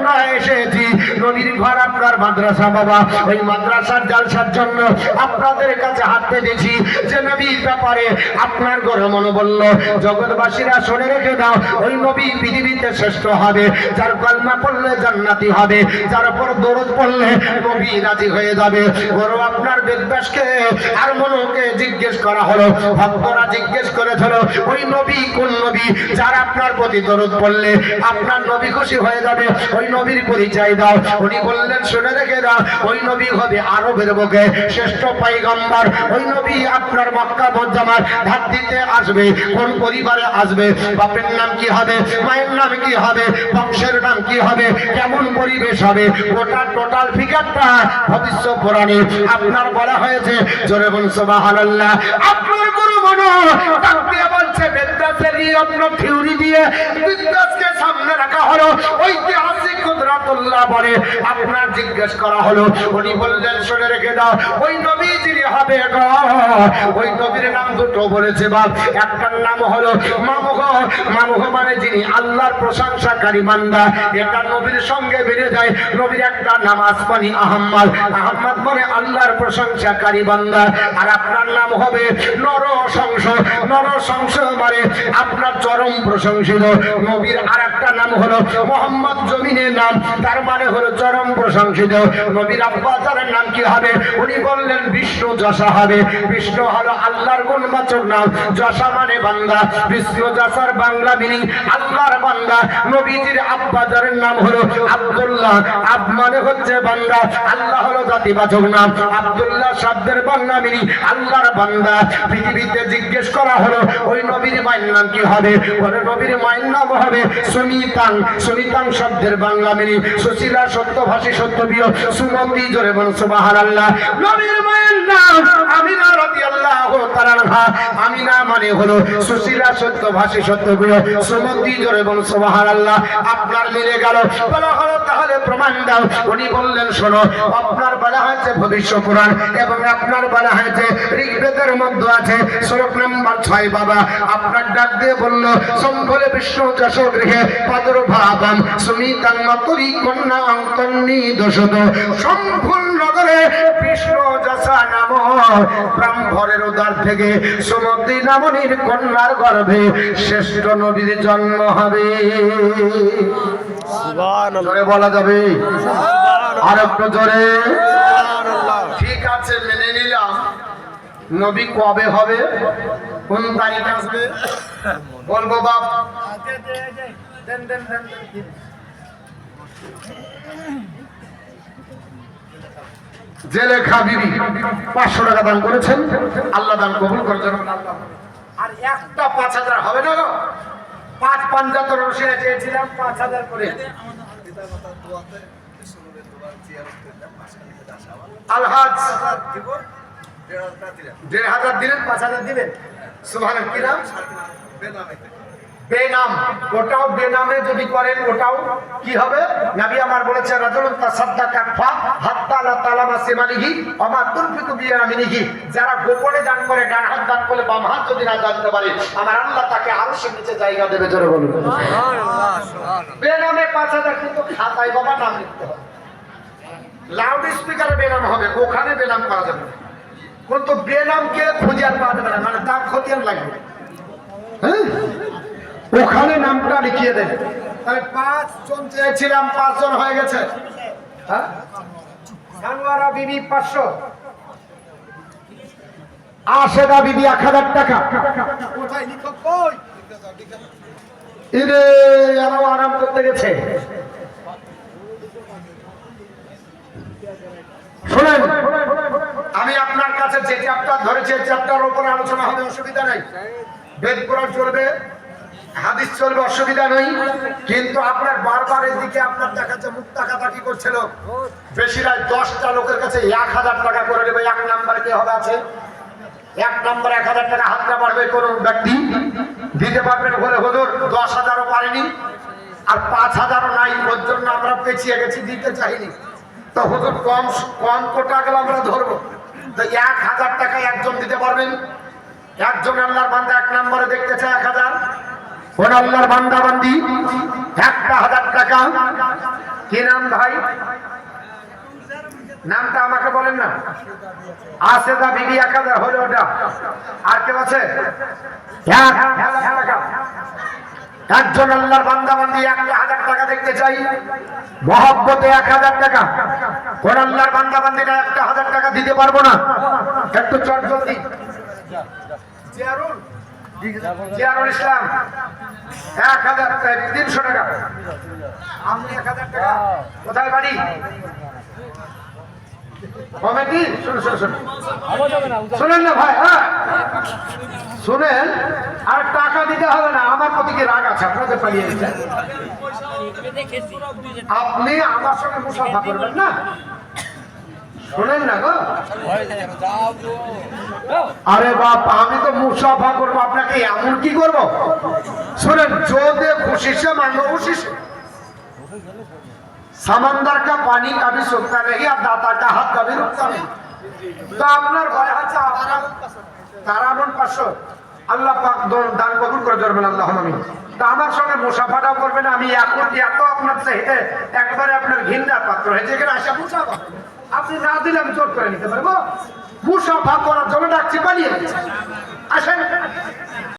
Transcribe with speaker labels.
Speaker 1: আমরা এসেছি নবীর ঘর আপনার মাদ্রাসা বাবা, ওই মাদ্রাসার জালসার জন্য আপনাদের কাছে হাত পেতেছি যে নবীর ব্যাপারে আপনার ঘরে মনে বলল জগৎবাসীরা শুনে রেখে দাও, ওই নবী পৃথিবীতে শ্রেষ্ঠ হবে, যার কলমা পড়লে জান্নাতি হবে, যার উপর দরুদ পড়লে নবী রাজি হয়ে যাবে। বড় আপনার বেদব্যাসকে আর মনুকে জিজ্ঞেস করা হলো, ভক্তরা জিজ্ঞেস করেছিল ওই নবী কোন নবী যার আপনার প্রতি দরুদ পড়লে আপনার নবী খুশি হয়ে যাবে, ওই নবীর পরিচয় দাও। উনি বললেন শুনে রেখে দাও, ওই নবী হবে আরবের বুকে শ্রেষ্ঠ পয়গম্বর, ওই নবী আপনার মক্কা মুআজ্জামার ধাত্রীতে আসবে। কোন পরিবারে আসবে, বাপের নাম কি হবে, মায়ের নাম কি হবে, বংশের নাম কি হবে, কেমন পরিবেশ হবে, গোটা টোটাল ফিগারটা ভবিষ্যৎ পুরাণে আপনার বলা হয়েছে। জোরে বলুন সুবহানাল্লাহ। আপনার গুরু মনো তাকিয়ে বলছে বেদাসের রত্ন থিওরি দিয়ে বিদ্যাসকে সামনে রাখা হলো, ঐতিহাসিক কুদরতুল্লাহ বলে আপনার জিজ্ঞেস করা হলো, উনি বললেন শুনে রেখে দাও, ওই নবী যিনি হবে গো, ওই নবীর নাম দুটো বলেছে বাপ, একটার নাম হলো মামুহ, মামুহ মানে যিনি আল্লাহর প্রশংসাকারী বান্দা, এটা নবীর সঙ্গে বেড়ে যায়। নবীর একটা নাম আসমানি আহম্মদ, আহম্মদ মানে আল্লাহর প্রশংসাকারী বান্দা। আর আপনার নাম হবে নরশংস, নরশংস মানে আপনার চরম প্রশংসিত। নবীর আর একটা নাম হলো মোহাম্মদ, জমিনের নাম, তার মানে হলো চরম প্রশংসিত। নবীর আব্বাজারের নাম কি হবে, উনি বললেন বিষ্ণু যশা হবে। বিষ্ণু হলো আল্লাহর গুণবাচক নাম, যশা মানে বান্দা, বিষ্ণু যশার বাংলা মিনিং আল্লাহর বান্দা। নবীজির আব্বাজারের নাম হলো আব্দুল্লাহ, আব মানে হচ্ছে বান্দা, আল্লাহ হলো জাতিবাচক নাম, আব্দুল্লাহ শব্দের বাংলা মিনিং আল্লাহর বান্দা। পৃথিবীতে জিজ্ঞেস করা হলো ওই নবীর মায়ের নাম কি হবে, বলে নবীর মায়ের নাম হবে সুনিতাং, সুনিতাং শব্দের বাংলা মিনিং সুশীলা, সত্যভাষী, সত্যপ্রিয়, সুমতি। জোরে বলুন সুবহানাল্লাহ। নবীর মায়ের নাম আমিনা রাদিয়াল্লাহু তাআলা আনহা, আমিনা মানে হলো সুশীলা, সত্যভাষী, সত্যপ্রিয়, সুমতি। জোরে বলুন সুবহানাল্লাহ। আপনার মিলে গেল, বলা হলো তাহলে প্রমাণ দাও। উনি বললেন শোনো, আপনার বলা হয়েছে ভবিষ্যৎ পুরাণ এবং আপনার বলা হয়েছে ঋগ্বেদের মধ্যে আছে শ্লোক নাম্বার 6 বাবা। আপনার ডাক দিয়ে বলল সম্ভলে বিষ্ণু যশ গৃহে পদ্রভাবম সুমিতাং মতুরি কন্যা অঙ্কন্নি দোষদ সম্ভুল নগরে বিষ্ণু যশা নাম ব্রাহ্মণের উদার থেকে সুমতি নামনির কন্যার গর্ভে শ্রেষ্ঠ নবীর জন্ম হবে। জোরে বলা যাবে, আর একটু জোরে। ঠিক আছে, মেনে নিলাম। নবী কবে হবে, কোন তারিখ আসবে বলবো বাপ। জেলেখা বিবি 500 টাকা দান করেছেন, আল্লাহ দান কবুল করেছেন। আর একটা 5000 হবে না, 5 রসিয়া চেয়েছিলাম 5000 করে। আলহাজ 1500 দিলেন, 5000 দিলেন। সুবহানাল্লাহ। কি নাম? বেনাম। ওটাও বেনামে যদি করেন ওটাও কি হবে? নবী আমার বলেছে রাজুলুন তাসাদ্দাকা ফা হাত্তা লা তালামা সিমানিহি আমা তুনফিকু বিয়ামিনিহি, যারা গোপনে দান করে, ডান হাত দান করলে বাম হাত যদি না জানতে পারে, আমার আল্লাহ তাকে আরশের নিচে জায়গা দেবে। জোরে বলুন সুবহানাল্লাহ। বেনামে 5000, কিন্তু খাতায় বাবা নাম লিখতে হবে। লাউড স্পিকারে বেনাম হবে, ওখানে বেনাম করা যাবে না। কিন্তু বেনামকে খুঁজে আর পাওয়া যাবে না, মানে দাম খতিয়ান লাগবে। হ্যাঁ, ওখানে নামটা লিখিয়ে দেন। তাহলে 5 জন চেয়েছিলাম, 5 জন হয়ে গেছে। হ্যাঁ, সানোয়ারা বিবি 500, আশেদা বিবি 1000 টাকা। কোথায় লিখো? কই ইরে, আরো আরাম করতে গেছে। শুনেন, আমি আপনার কাছে যে চ্যাপ্টার ধরেছি চ্যাপ্টার উপরে আলোচনা হবে, অসুবিধা নাই। বেদ পুরাণ চলবে, হাদিস চলবে, অসুবিধা নেই। কিন্তু আপনার বারবার এদিকে আপনার দেখাচ্ছে মুখ তাকাতাকি করছিল। বেশিরা 10টা লোকের কাছে 1000 টাকা করে দেবে। 1 নাম্বার কে হবে আছে? 1 নাম্বার 1000 টাকা হাতটা বাড়বে কোন ব্যক্তি দিতে পারবেন বলে হুজুর 10,000ও পারেনি আর 5,000ও নাই, ওর জন্য আমরা পেছিয়ে গেছি, দিতে চাইনি। তো হুজুর কম কোটা গেলে আমরা ধরবো। তো 1000 টাকা একজন দিতে পারবেন? একজন আল্লাহর বান্দা 1 নম্বরে দেখতে চায় 1000। কোন আল্লাহর বান্দা বান্দি 1000 টাকা। কি নাম ভাই? নামটা আমাকে বলেন না। আসেদা বিবি 1000 হলো ওটা। আর কেউ আছে? 1000 টাকা। একজন আল্লাহর বান্দা বান্দি 1000 টাকা দেখতে চাই, মহব্বতে 1000 টাকা। কোন আল্লাহর বান্দা বান্দিরা 1000 টাকা দিতে পারবো না? একটু চট জলদি। জিয়ারুল ইসলাম 300 টাকা। আপনি 1000 টাকা। কোথায় বাড়ি? কমিটি? শুনেন না ভাই, হ্যাঁ শুনেন, আর টাকা দিতে হবে না। আমার প্রতি কি রাগ আছে আপনাদের? পালিয়ে গেছেন আপনি আমার সঙ্গে মুসাফা করবেন না? শোনেন না গো। আরে বাপ, আমি তো মুসাফা করবো, আপনাকে এমন কি করবো? শোনেন, যদি খুশি সে মানবো খুশি। समंदर का पानी कभी सूखता नहीं और दाता का हाथ कभी रुकता नहीं। तो আপনার ভয় আছে তারা মন 500 আল্লাহ পাক দান কবুল করে ধরবেন, আল্লাহুম্মা আমিন। তো আমার সঙ্গে মুসাফাটাও করবেন। আমি এখন এত আপনার চাইতে একবারে আপনার ঘিন্নার পাত্র হয়েছে, এখানে আসা মুসাফা আপনি না দিলে আমি জোর করে নিতে পারবো। মুসাফা করার জন্য ডাকছি, পালিয়ে আসেন।